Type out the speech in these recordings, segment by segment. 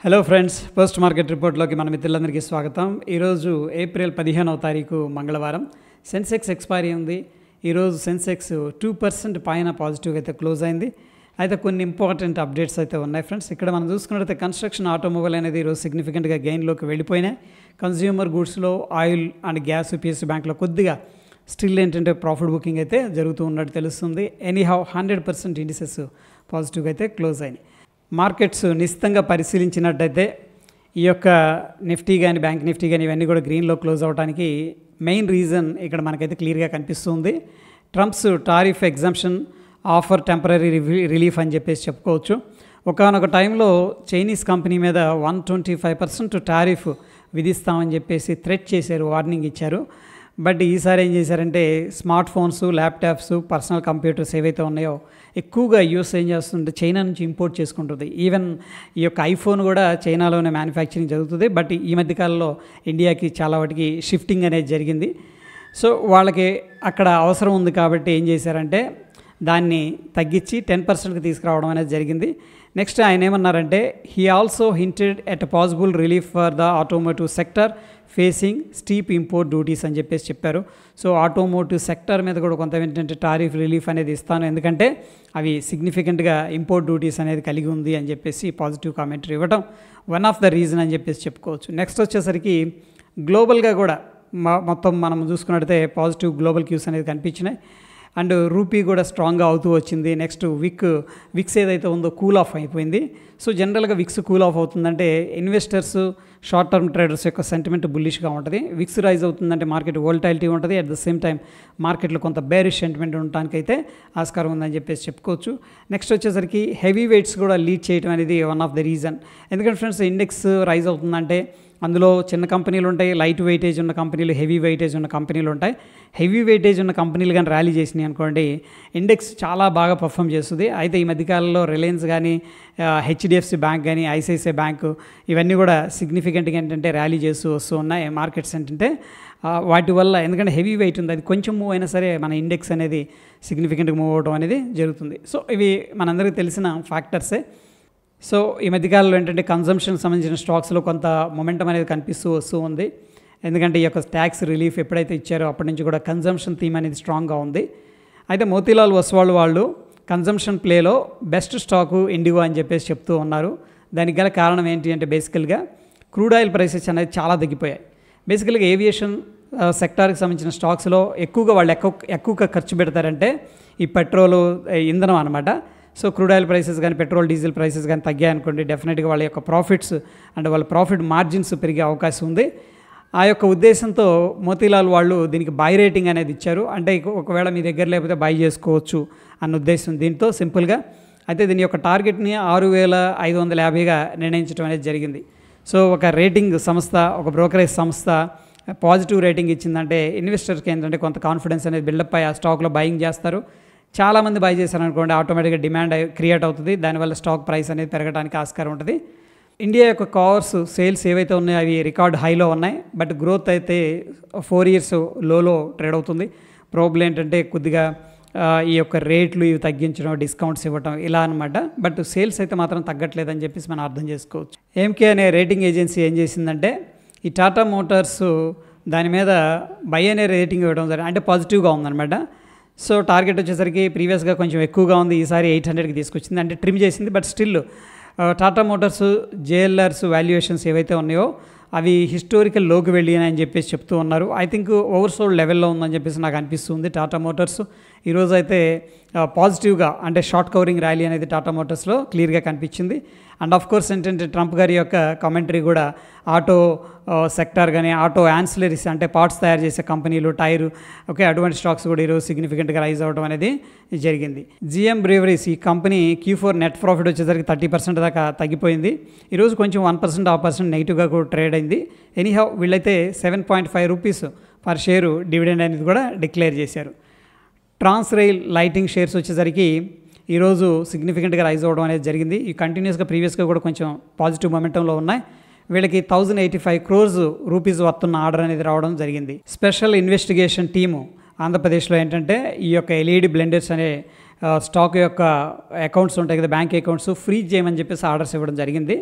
Hello friends, post market రిపోర్ట్లోకి మన మిత్రులందరికీ స్వాగతం. ఈరోజు ఏప్రిల్ 15వ తారీఖు మంగళవారం. సెన్సెక్స్ ఎక్స్పైరీ ఉంది. ఈరోజు సెన్సెక్స్ 2% పైన పాజిటివ్గా అయితే క్లోజ్ అయింది. అయితే కొన్ని ఇంపార్టెంట్ అప్డేట్స్ అయితే ఉన్నాయి ఫ్రెండ్స్. ఇక్కడ మనం చూసుకున్నట్లయితే కన్స్ట్రక్షన్, ఆటోమొబైల్ అనేది ఈరోజు సిగ్నిఫికెంట్గా గెయిన్లోకి వెళ్ళిపోయినాయి. కన్జ్యూమర్ గూడ్స్లో ఆయిల్ అండ్ గ్యాస్, పిఎస్యూ బ్యాంక్లో కొద్దిగా స్టిల్ ఏంటంటే ప్రాఫిట్ బుకింగ్ అయితే జరుగుతూ ఉన్నట్టు తెలుస్తుంది. ఎనీహౌ 100% ఇండిసెస్ పాజిటివ్గా అయితే క్లోజ్ అయినాయి. మార్కెట్స్ నిశ్చితంగా పరిశీలించినట్టయితే ఈ యొక్క నిఫ్టీ కానీ, బ్యాంక్ నిఫ్టీ కానీ ఇవన్నీ కూడా గ్రీన్లో క్లోజ్ అవడానికి మెయిన్ రీజన్ ఇక్కడ మనకైతే క్లియర్గా కనిపిస్తుంది. Trump's tariff exemption offer temporary relief అని చెప్పేసి చెప్పుకోవచ్చు. ఒకానొక టైంలో చైనీస్ కంపెనీ మీద 125% టారిఫ్ విధిస్తామని చెప్పేసి థ్రెట్ చేశారు, వార్నింగ్ ఇచ్చారు. బట్ ఈసారి ఏం చేశారంటే smart phones, laptops, personal computers ఏవైతే ఉన్నాయో ఎక్కువగా యూస్ ఏం చేస్తుంటే చైనా నుంచి ఇంపోర్ట్ చేసుకుంటుంది. ఈవెన్ ఈ యొక్క ఐఫోన్ కూడా చైనాలోనే మ్యానుఫ్యాక్చరింగ్ జరుగుతుంది. బట్ ఈ మధ్యకాలంలో ఇండియాకి చాలా వాటికి షిఫ్టింగ్ అనేది జరిగింది. సో వాళ్ళకి అక్కడ అవసరం ఉంది కాబట్టి ఏం చేశారంటే దాన్ని తగ్గించి 10%కి తీసుకురావడం అనేది జరిగింది. నెక్స్ట్ ఆయన ఏమన్నారంటే he also hinted at possible relief for the automotive sector facing steep import duties అని చెప్పేసి చెప్పారు. సో ఆటోమోటివ్ సెక్టర్ మీద కూడా కొంత ఏంటంటే టారిఫ్ రిలీఫ్ అనేది ఇస్తాను, ఎందుకంటే అవి సిగ్నిఫికెంట్గా ఇంపోర్ట్ డ్యూటీస్ అనేది కలిగి ఉంది అని చెప్పేసి పాజిటివ్ కామెంటరీ ఇవ్వడం వన్ ఆఫ్ ద రీజన్ అని చెప్పేసి చెప్పుకోవచ్చు. నెక్స్ట్ వచ్చేసరికి గ్లోబల్గా కూడా మొత్తం మనం చూసుకున్నట్టయితే పాజిటివ్ గ్లోబల్ క్యూస్ అనేది కనిపించినాయి. అండ్ రూపీ కూడా స్ట్రాంగ్గా అవుతూ వచ్చింది. నెక్స్ట్ విక్స్ ఏదైతే ఉందో కూల్ ఆఫ్ అయిపోయింది. సో జనరల్గా విక్స్ కూల్ ఆఫ్ అవుతుందంటే ఇన్వెస్టర్స్, షార్ట్ టర్మ్ ట్రేడర్స్ యొక్క సెంటిమెంట్ బుల్లిష్గా ఉంటుంది. విక్స్ రైజ్ అవుతుందంటే మార్కెట్ వోల్టాలిటీ ఉంటుంది. అట్ ద సేమ్ టైం మార్కెట్లో కొంత బేరిష్ సెంటిమెంట్ ఉండటానికైతే ఆస్కారం ఉందని చెప్పేసి చెప్పుకోవచ్చు. నెక్స్ట్ వచ్చేసరికి హెవీ వెయిట్స్ కూడా లీడ్ చేయడం అనేది వన్ ఆఫ్ ద రీజన్. ఎందుకంటే ఫ్రెండ్స్ ఇండెక్స్ రైజ్ అవుతుందంటే అందులో చిన్న కంపెనీలు ఉంటాయి, లైట్ వెయిటేజ్ ఉన్న కంపెనీలు, హెవీ వెయిటేజ్ ఉన్న కంపెనీలు ఉంటాయి. హెవీ వెయిటేజ్ ఉన్న కంపెనీలు కానీ ర్యాలీ చేసినాయి అనుకోండి, ఇండెక్స్ చాలా బాగా పర్ఫామ్ చేస్తుంది. అయితే ఈ మధ్యకాలంలో రిలయన్స్ కానీ, హెచ్డిఎఫ్సి బ్యాంక్ కానీ, ఐసిఐసిఐ బ్యాంకు ఇవన్నీ కూడా సిగ్నిఫికెంట్గా ఏంటంటే ర్యాలీ చేస్తూ వస్తూ ఉన్నాయి. మార్కెట్స్ ఏంటంటే వాటి వల్ల, ఎందుకంటే హెవీ వెయిట్ ఉంది, అది కొంచెం మూవ్ అయినా సరే మన ఇండెక్స్ అనేది సిగ్నిఫికెంట్గా మూవ్ అవడం అనేది జరుగుతుంది. సో ఇవి మనందరికీ తెలిసిన ఫ్యాక్టర్సే. సో ఈ మధ్యకాలంలో ఏంటంటే కన్జంప్షన్కి సంబంధించిన స్టాక్స్లో కొంత మొమెంటం అనేది కనిపిస్తూ వస్తూ ఉంది. ఎందుకంటే ఈ యొక్క ట్యాక్స్ రిలీఫ్ ఎప్పుడైతే ఇచ్చారో అప్పటి నుంచి కూడా కన్జంప్షన్ థీమ్ అనేది స్ట్రాంగ్గా ఉంది. అయితే మోతీలాల్ ఒస్వాల్ వాళ్ళు కన్జంప్షన్ ప్లేలో బెస్ట్ స్టాకు ఇండిగో అని చెప్పేసి చెప్తూ ఉన్నారు. దానికి గల కారణం ఏంటి అంటే బేసికల్గా క్రూడ్ ఆయిల్ ప్రైసెస్ అనేది చాలా తగ్గిపోయాయి. బేసికల్గా ఏవియేషన్ సెక్టార్కి సంబంధించిన స్టాక్స్లో ఎక్కువగా వాళ్ళు ఎక్కువగా ఖర్చు పెడతారంటే ఈ పెట్రోలు, ఇంధనం అనమాట. సో క్రూడ్ ఆయిల్ ప్రైసెస్ కానీ, పెట్రోల్, డీజిల్ ప్రైసెస్ కానీ తగ్గాయనుకోండి, డెఫినెట్గా వాళ్ళ యొక్క ప్రాఫిట్స్ అండ్ వాళ్ళ ప్రాఫిట్ మార్జిన్స్ పెరిగే అవకాశం ఉంది. ఆ యొక్క ఉద్దేశంతో మోతీలాల్ వాళ్ళు దీనికి బై రేటింగ్ అనేది ఇచ్చారు. అంటే ఒకవేళ మీ దగ్గర లేకపోతే బై చేసుకోవచ్చు అన్న ఉద్దేశం దీంతో సింపుల్గా. అయితే దీని యొక్క టార్గెట్ని 6550గా నిర్ణయించడం అనేది జరిగింది. సో ఒక రేటింగ్ సంస్థ, ఒక బ్రోకరేజ్ సంస్థ పాజిటివ్ రేటింగ్ ఇచ్చిందంటే ఇన్వెస్టర్స్కి ఏంటంటే కొంత కాన్ఫిడెన్స్ అనేది బిల్డప్ అయ్యి ఆ స్టాక్లో బయింగ్ చేస్తారు. చాలామంది బై చేశారనుకోండి, ఆటోమేటిక్గా డిమాండ్ క్రియేట్ అవుతుంది. దానివల్ల స్టాక్ ప్రైస్ అనేది పెరగడానికి ఆస్కారం ఉంటుంది. ఇండియా యొక్క కార్స్ సేల్స్ ఏవైతే ఉన్నాయో అవి రికార్డ్ హైలో ఉన్నాయి. బట్ గ్రోత్ అయితే 4 years లోలో ట్రేడ్ అవుతుంది. ప్రాబ్లం ఏంటంటే కొద్దిగా ఈ యొక్క రేట్లు ఇవి తగ్గించడం, డిస్కౌంట్స్ ఇవ్వడం ఇలా అనమాట. బట్ సేల్స్ అయితే మాత్రం తగ్గట్లేదని చెప్పేసి మనం అర్థం చేసుకోవచ్చు. ఏంకే అనే రేటింగ్ ఏజెన్సీ ఏం చేసిందంటే ఈ టాటా మోటార్స్ దాని మీద బై అనే రేటింగ్ ఇవ్వడం జరిగింది. అంటే పాజిటివ్గా ఉందన్నమాట. సో టార్గెట్ వచ్చేసరికి ప్రీవియస్గా కొంచెం ఎక్కువగా ఉంది, ఈసారి 800కి తీసుకొచ్చింది, అంటే ట్రిమ్ చేసింది. But still Tata Motors JLR's valuations ఏవైతే ఉన్నాయో అవి హిస్టారికల్ లోకి వెళ్ళినాయని చెప్పేసి చెప్తూ ఉన్నారు. ఐ థింక్ ఓవర్సోల్డ్ లెవెల్లో ఉందని చెప్పేసి నాకు అనిపిస్తుంది టాటా మోటార్స్. ఈరోజు అయితే పాజిటివ్గా అంటే షార్ట్ కవరింగ్ ర్యాలీ అనేది టాటా మోటార్స్లో క్లియర్గా కనిపించింది. అండ్ ఆఫ్ కోర్స్ ఏంటంటే ట్రంప్ గారి యొక్క కామెంటరీ కూడా ఆటో సెక్టార్ కానీ, ఆటో యాన్సిలరీస్ అంటే పార్ట్స్ తయారు చేసే కంపెనీలు, టైరు, ఓకే, అటువంటి స్టాక్స్ కూడా ఈరోజు సిగ్నిఫికెంట్గా రైజ్ అవ్వడం అనేది జరిగింది. GM బ్రేవరీస్ ఈ కంపెనీ Q4 నెట్ ప్రాఫిట్ వచ్చేసరికి 30% దాకా తగ్గిపోయింది. ఈరోజు కొంచెం 1% 1% నెగిటివ్గా కూడా ట్రేడ్ అయింది. ఎనీహౌ వీళ్ళైతే 7.5 రూపీస్ పర్ షేరు డివిడెండ్ అనేది కూడా డిక్లేర్ చేశారు. ట్రాన్స్ రైల్ లైటింగ్ షేర్స్ వచ్చేసరికి ఈరోజు సిగ్నిఫికెంట్గా రైజ్ అవ్వడం అనేది జరిగింది. ఈ కంటిన్యూస్గా ప్రీవియస్గా కూడా కొంచెం పాజిటివ్ మొమెంటంలో ఉన్నాయి. వీళ్ళకి 1085 crores రూపీస్ వస్తున్న ఆర్డర్ అనేది రావడం జరిగింది. స్పెషల్ ఇన్వెస్టిగేషన్ టీము ఆంధ్రప్రదేశ్లో ఏంటంటే ఈ యొక్క LED బ్లెండర్స్ అనే స్టాక్ యొక్క అకౌంట్స్ ఉంటాయి కదా, బ్యాంక్ అకౌంట్స్ ఫ్రీజ్ చేయమని చెప్పేసి ఆర్డర్స్ ఇవ్వడం జరిగింది.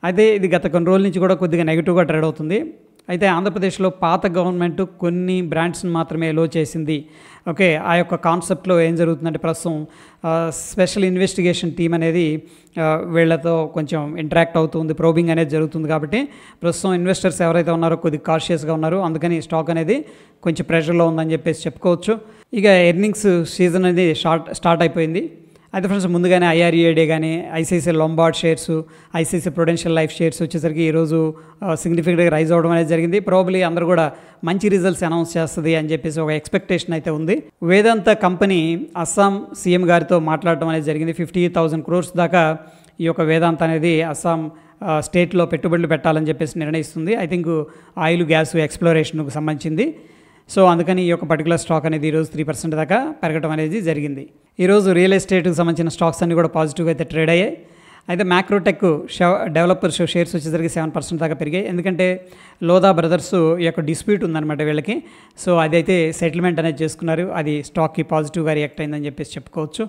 అయితే ఇది గత కొన్ని రోజుల నుంచి కూడా కొద్దిగా నెగిటివ్గా ట్రేడ్ అవుతుంది. అయితే ఆంధ్రప్రదేశ్లో పాత గవర్నమెంట్ కొన్ని బ్రాండ్స్ని మాత్రమే ఎలో చేసింది. ఓకే, ఆ యొక్క కాన్సెప్ట్లో ఏం జరుగుతుందంటే ప్రస్తుతం స్పెషల్ ఇన్వెస్టిగేషన్ టీమ్ అనేది వీళ్ళతో కొంచెం ఇంటరాక్ట్ అవుతుంది, ప్రోబింగ్ అనేది జరుగుతుంది. కాబట్టి ప్రస్తుతం ఇన్వెస్టర్స్ ఎవరైతే ఉన్నారో కొద్దిగా కాషియస్గా ఉన్నారు, అందుకని స్టాక్ అనేది కొంచెం ప్రెషర్లో ఉందని చెప్పేసి చెప్పుకోవచ్చు. ఇక ఎర్నింగ్స్ సీజన్ అనేది స్టార్ట్ అయిపోయింది. అయితే ఫ్రెండ్స్ ముందుగానే ఐఆర్ఈఏడే కానీ ICICI Lombard shares, ICICI Prudential life shares వచ్చేసరికి ఈరోజు సిగ్నిఫికెంట్గా రైజ్ అవ్వడం అనేది జరిగింది. ప్రాబబ్లీ అందరూ కూడా మంచి రిజల్ట్స్ అనౌన్స్ చేస్తుంది అని చెప్పేసి ఒక ఎక్స్పెక్టేషన్ అయితే ఉంది. వేదాంత కంపెనీ అస్సాం సీఎం గారితో మాట్లాడటం అనేది జరిగింది. 50,000 crores దాకా ఈ యొక్క వేదాంత అనేది అస్సాం స్టేట్లో పెట్టుబడులు పెట్టాలని చెప్పేసి నిర్ణయిస్తుంది. ఐ థింక్ ఆయిల్ గ్యాస్ ఎక్స్ప్లోరేషన్కు సంబంధించింది. సో అందుకని ఈ యొక్క పర్టికులర్ స్టాక్ అనేది ఈరోజు 3% దాకా పెరగడం అనేది జరిగింది. ఈరోజు రియల్ ఎస్టేట్కి సంబంధించిన స్టాక్స్ అన్ని కూడా పాజిటివ్గా అయితే ట్రేడ్ అయ్యాయి. అయితే మ్యాక్రోటెక్ డెవలపర్స్ షేర్స్ వచ్చేసరికి 7% దాకా పెరిగాయి. ఎందుకంటే లోదా బ్రదర్స్ ఈ యొక్క డిస్ప్యూట్ ఉందన్నమాట వీళ్ళకి. సో అదైతే సెటిల్మెంట్ అనేది చేసుకున్నారు, అది స్టాక్కి పాజిటివ్గా రియాక్ట్ అయిందని చెప్పేసి చెప్పుకోవచ్చు.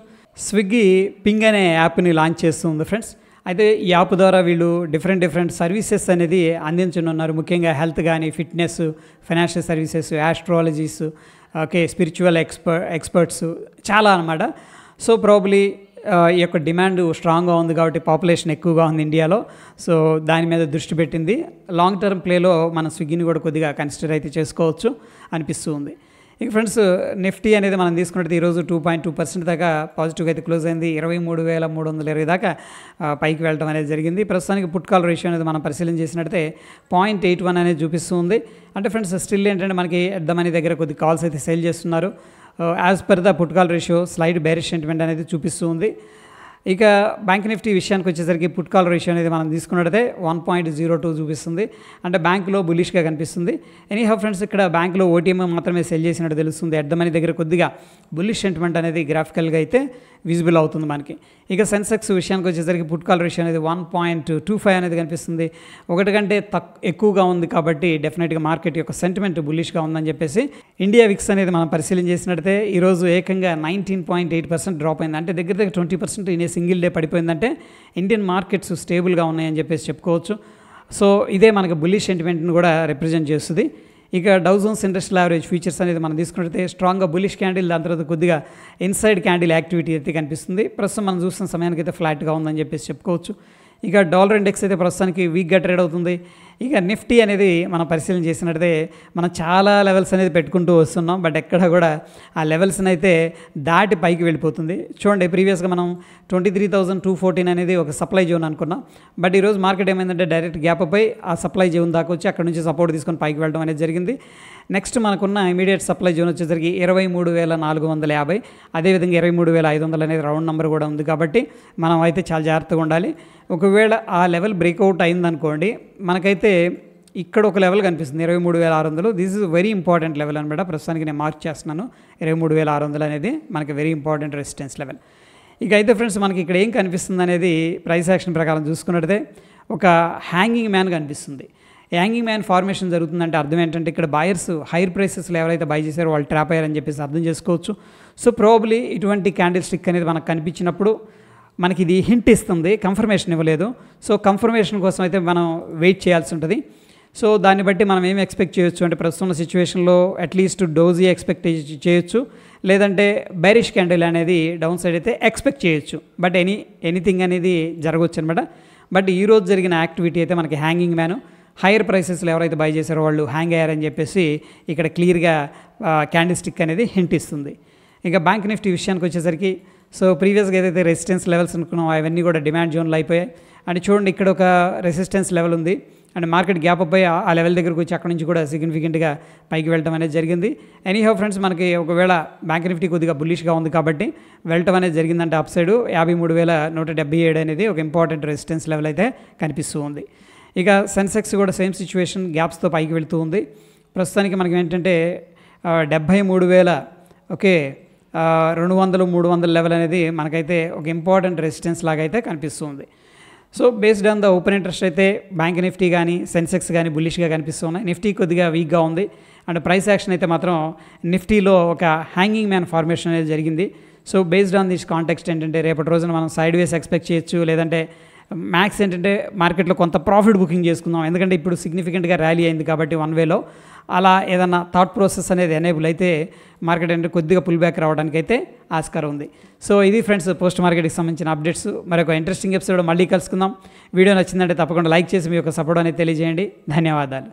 స్విగ్గీ పింగ్ అనే యాప్ని లాంచ్ చేస్తుంది ఫ్రెండ్స్. అయితే ఈ యాప్ ద్వారా వీళ్ళు డిఫరెంట్ సర్వీసెస్ అనేది అందించనున్నారు. ముఖ్యంగా హెల్త్ కానీ, fitness, financial services, astrologies, okay, spiritual experts చాలా అనమాట. సో ప్రాబబ్లీ ఈ యొక్క డిమాండ్ స్ట్రాంగ్గా ఉంది కాబట్టి పాపులేషన్ ఎక్కువగా ఉంది ఇండియాలో. సో దాని మీద దృష్టి పెట్టింది. లాంగ్ టర్మ్ ప్లేలో మనం స్విగ్గీని కూడా కొద్దిగా కన్సిడర్ అయితే చేసుకోవచ్చు అనిపిస్తూ ఉంది. ఇక ఫ్రెండ్స్ నిఫ్టీ అనేది మనం తీసుకున్నట్టు ఈరోజు 2.2% దాకా పాజిటివ్గా అయితే క్లోజ్ అయింది. 23,320 దాకా పైకి వెళ్ళడం అనేది జరిగింది. ప్రస్తుతానికి పుట్ కాల్ రేషియో అనేది మనం పరిశీలన చేసినట్టయితే 0.81 అనేది చూపిస్తుంది. అంటే ఫ్రెండ్స్ స్టిల్ ఏంటంటే మనకి ఎట్ ద మనీ దగ్గర కొద్ది కాల్స్ అయితే సేల్ చేస్తున్నారు. As per the put call ratio slide bearish sentiment అనేది చూపిస్తూ ఉంది. ఇక బ్యాంక్ నిఫ్టీ విషయానికి వచ్చేసరికి పుట్ కాల్ రేషియో అనేది మనం తీసుకున్నట్టయితే 1.02 చూపిస్తుంది. అంటే బ్యాంకులో బులిష్గా కనిపిస్తుంది. ఎనీహౌ ఫ్రెండ్స్ ఇక్కడ బ్యాంకులో ఓటీఎం మాత్రమే సెల్ చేసినట్టు తెలుస్తుంది. ఎట్ ద మనీ దగ్గర కొద్దిగా బులిష్ సెంటిమెంట్ అనేది గ్రాఫికల్గా అయితే విజిబుల్ అవుతుంది మనకి. ఇక సెన్సెక్స్ విషయానికి వచ్చేసరికి పుట్ కాల్ రేషియో అనేది 1.25 అనేది కనిపిస్తుంది. ఒకటి కంటే ఎక్కువగా ఉంది కాబట్టి డెఫినెట్గా మార్కెట్ యొక్క సెంటిమెంట్ బులిష్గా ఉందని చెప్పేసి. ఇండియా విక్స్ అనేది మనం పరిశీలన చేసినట్టయితే ఈరోజు ఏకంగా 19.8% డ్రాప్ అయింది. అంటే దగ్గర 20% ఇన్ సింగిల్ డే పడిపోయిందంటే ఇండియన్ మార్కెట్స్ స్టేబుల్గా ఉన్నాయని చెప్పేసి చెప్పుకోవచ్చు. సో ఇదే మనకి బుల్లిష్ సెంటిమెంట్ని కూడా రిప్రజెంట్ చేస్తుంది. ఇక Dow Jones industrial average futures అనేది మనం తీసుకున్నట్లయితే స్ట్రాంగ్గా బులిష్ క్యాండిల్, దాని తర్వాత కొద్దిగా ఇన్సైడ్ క్యాండిల్ యాక్టివిటీ అయితే కనిపిస్తుంది. ప్రస్తుతం మనం చూస్తున్న సమయానికి అయితే ఫ్లాట్గా ఉందని చెప్పేసి చెప్పుకోవచ్చు. ఇక డాలర్ ఇండెక్స్ అయితే ప్రస్తుతానికి వీక్గా ట్రేడ్ అవుతుంది. ఇక నిఫ్టీ అనేది మనం పరిశీలన చేసినట్టయితే మనం చాలా లెవెల్స్ అనేది పెట్టుకుంటూ వస్తున్నాం, బట్ ఎక్కడ కూడా ఆ లెవెల్స్ని అయితే దాటి పైకి వెళ్ళిపోతుంది. చూడండి, ప్రీవియస్గా మనం 23,214 అనేది ఒక సప్లై జోన్ అనుకున్నాం, బట్ ఈరోజు మార్కెట్ ఏమైందంటే డైరెక్ట్ గ్యాప్ పై ఆ సప్లై జోన్ దాకా వచ్చి అక్కడ నుంచి సపోర్ట్ తీసుకొని పైకి వెళ్ళడం అనేది జరిగింది. నెక్స్ట్ మనకున్న ఇమీడియట్ సప్లై జోన్ వచ్చేసరికి 23,450, అదేవిధంగా 23,500 అనేది రౌండ్ నెంబర్ కూడా ఉంది. కాబట్టి మనం అయితే చాలా జాగ్రత్తగా ఉండాలి. ఒకవేళ ఆ లెవెల్ బ్రేక్అవుట్ అయిందనుకోండి, మనకైతే ఇక్కడ ఒక లెవెల్ కనిపిస్తుంది 23,600. This is very important level అనమాట. ప్రస్తుతానికి నేను మార్క్ చేస్తున్నాను. 23,600 అనేది మనకి వెరీ ఇంపార్టెంట్ రెసిస్టెన్స్ లెవెల్. ఇక అయితే ఫ్రెండ్స్ మనకి ఇక్కడ ఏం కనిపిస్తుంది అనేది ప్రైస్ యాక్షన్ ప్రకారం చూసుకున్నట్టయితే ఒక హ్యాంగింగ్ మ్యాన్ కనిపిస్తుంది. హ్యాంగింగ్ మ్యాన్ ఫార్మేషన్ జరుగుతుందంటే అర్థం ఏంటంటే ఇక్కడ బాయర్స్ హైర్ ప్రైసెస్లో ఎవరైతే బై చేశారో వాళ్ళు ట్రాప్ అయ్యారని చెప్పేసి అర్థం చేసుకోవచ్చు. సో ప్రాబబ్లీ ఇటువంటి క్యాండిల్ స్టిక్ అనేది మనకు కనిపించినప్పుడు మనకి ఇది హింట్ ఇస్తుంది, కన్ఫర్మేషన్ ఇవ్వలేదు. సో కన్ఫర్మేషన్ కోసం అయితే మనం వెయిట్ చేయాల్సి ఉంటుంది. సో దాన్ని బట్టి మనం ఏమి ఎక్స్పెక్ట్ చేయొచ్చు అంటే ప్రస్తుతం సిచ్యువేషన్లో అట్లీస్ట్ డోజీ ఎక్స్పెక్ట్ చేయొచ్చు, లేదంటే బైరిష్ క్యాండిల్ అనేది డౌన్ సైడ్ అయితే ఎక్స్పెక్ట్ చేయొచ్చు. బట్ ఎనీథింగ్ అనేది జరగవచ్చు అనమాట. బట్ ఈరోజు జరిగిన యాక్టివిటీ అయితే మనకి హ్యాంగింగ్ మ్యాను హైయర్ ప్రైసెస్లో ఎవరైతే బై చేశారో వాళ్ళు హ్యాంగ్ అయ్యారని చెప్పేసి ఇక్కడ క్లియర్గా క్యాండిల్ స్టిక్ అనేది హింట్ ఇస్తుంది. ఇక బ్యాంక్ నిఫ్టీ విషయానికి వచ్చేసరికి సో ప్రీవియస్గా ఏదైతే రెసిస్టెన్స్ లెవెల్స్ అనుకున్నామో అవన్నీ కూడా డిమాండ్ జోన్లు అయిపోయాయి. అండ్ చూడండి, ఇక్కడ ఒక రెసిస్టెన్స్ లెవెల్ ఉంది అండ్ మార్కెట్ గ్యాప్ అప్ అయ్యి ఆ లెవెల్ దగ్గరకు వచ్చి అక్కడ నుంచి కూడా సిగ్నిఫికెంట్గా పైకి వెళ్ళడం అనేది జరిగింది. ఎనీహౌ ఫ్రెండ్స్ మనకి ఒకవేళ బ్యాంక్ నిఫ్టీ కొద్దిగా బుల్లిష్గా ఉంది కాబట్టి వెళ్ళటం అనేది జరిగిందంటే అప్ సైడ్ 53,177 అనేది ఒక ఇంపార్టెంట్ రెసిస్టెన్స్ లెవెల్ అయితే కనిపిస్తూ ఉంది. ఇక సెన్సెక్స్ కూడా సేమ్ సిచ్యువేషన్, గ్యాప్స్తో పైకి వెళుతూ ఉంది. ప్రస్తుతానికి మనకి ఏంటంటే 73,000 ఓకే 200, 300 లెవెల్ అనేది మనకైతే ఒక ఇంపార్టెంట్ రెసిస్టెన్స్ లాగా అయితే కనిపిస్తుంది. So based on the open interest అయితే బ్యాంక్ నిఫ్టీ కానీ సెన్సెక్స్ కానీ బుల్లిష్గా కనిపిస్తున్నాయి. నిఫ్టీ కొద్దిగా వీక్గా ఉంది అండ్ ప్రైస్ యాక్షన్ అయితే మాత్రం నిఫ్టీలో ఒక హ్యాంగింగ్ మ్యాన్ ఫార్మేషన్ అనేది జరిగింది. So based on this context ఏంటంటే రేపటి రోజున మనం సైడ్ వేస్ ఎక్స్పెక్ట్ చేయొచ్చు, లేదంటే మ్యాక్స్ ఏంటంటే మార్కెట్లో కొంత ప్రాఫిట్ బుకింగ్ చేసుకుందాం, ఎందుకంటే ఇప్పుడు సిగ్నిఫికెంట్గా ర్యాలీ అయింది కాబట్టి వన్ వేలో అలా ఏదన్నా థాట్ ప్రాసెస్ అనేది ఎనేబుల్ అయితే మార్కెట్ అంటే కొద్దిగా పుల్ బ్యాక్ రావడానికి అయితే ఆస్కారం ఉంది. సో ఇది ఫ్రెండ్స్ పోస్ట్ మార్కెట్కి సంబంధించిన అప్డేట్స్. మరొక ఇంట్రెస్టింగ్ ఎపిసోడ్ మళ్ళీ కలుసుకుందాం. వీడియో నచ్చిందంటే తప్పకుండా లైక్ చేసి మీ యొక్క సపోర్ట్ అనేది తెలియజేయండి. ధన్యవాదాలు.